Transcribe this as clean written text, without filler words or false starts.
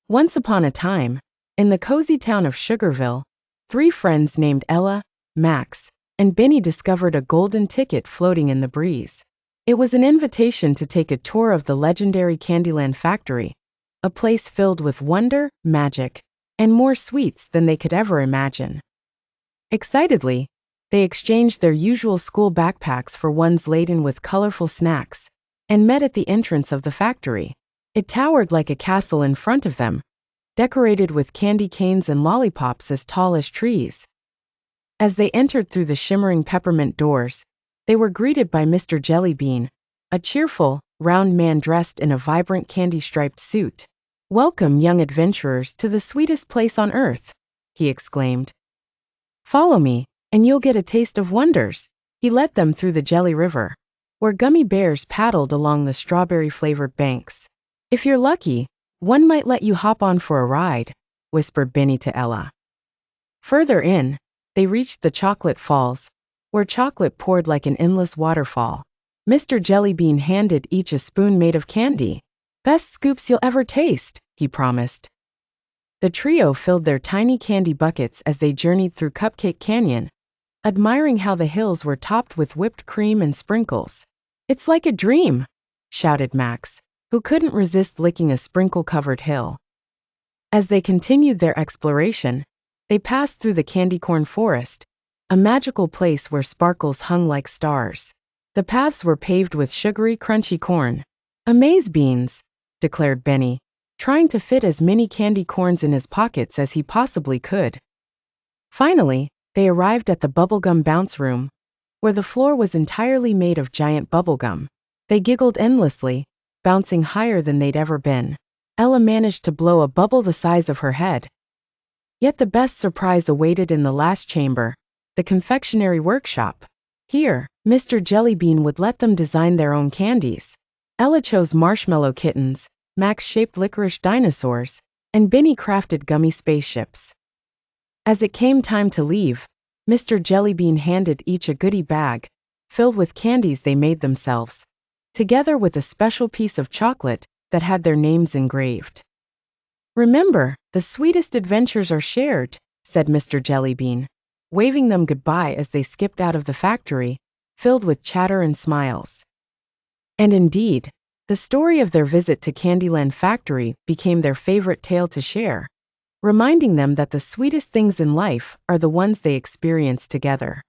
Once upon a time, in the cozy town of Sugarville, three friends named Ella, Max, and Benny discovered a golden ticket floating in the breeze. It was an invitation to take a tour of the legendary Candyland Factory, a place filled with wonder, magic, and more sweets than they could ever imagine. Excitedly, they exchanged their usual school backpacks for ones laden with colorful snacks, and met at the entrance of the factory. It towered like a castle in front of them, decorated with candy canes and lollipops as tall as trees. As they entered through the shimmering peppermint doors, they were greeted by Mr. Jellybean, a cheerful, round man dressed in a vibrant candy-striped suit. "Welcome, young adventurers, to the sweetest place on earth," he exclaimed. "Follow me, and you'll get a taste of wonders." He led them through the Jelly River, where gummy bears paddled along the strawberry-flavored banks. "If you're lucky, one might let you hop on for a ride," whispered Benny to Ella. Further in, they reached the chocolate falls, where chocolate poured like an endless waterfall. Mr. Jellybean handed each a spoon made of candy. "Best scoops you'll ever taste," he promised. The trio filled their tiny candy buckets as they journeyed through Cupcake Canyon, admiring how the hills were topped with whipped cream and sprinkles. "It's like a dream," shouted Max, who couldn't resist licking a sprinkle-covered hill. As they continued their exploration, they passed through the candy corn forest, a magical place where sparkles hung like stars. The paths were paved with sugary, crunchy corn. "Amaze beans," declared Benny, trying to fit as many candy corns in his pockets as he possibly could. Finally, they arrived at the bubblegum bounce room, where the floor was entirely made of giant bubblegum. They giggled endlessly, bouncing higher than they'd ever been. Ella managed to blow a bubble the size of her head. Yet the best surprise awaited in the last chamber, the confectionery workshop. Here, Mr. Jellybean would let them design their own candies. Ella chose marshmallow kittens, Max shaped licorice dinosaurs, and Benny crafted gummy spaceships. As it came time to leave, Mr. Jellybean handed each a goodie bag, filled with candies they made themselves, together with a special piece of chocolate that had their names engraved. "Remember, the sweetest adventures are shared," said Mr. Jellybean, waving them goodbye as they skipped out of the factory, filled with chatter and smiles. And indeed, the story of their visit to Candyland Factory became their favorite tale to share, reminding them that the sweetest things in life are the ones they experience together.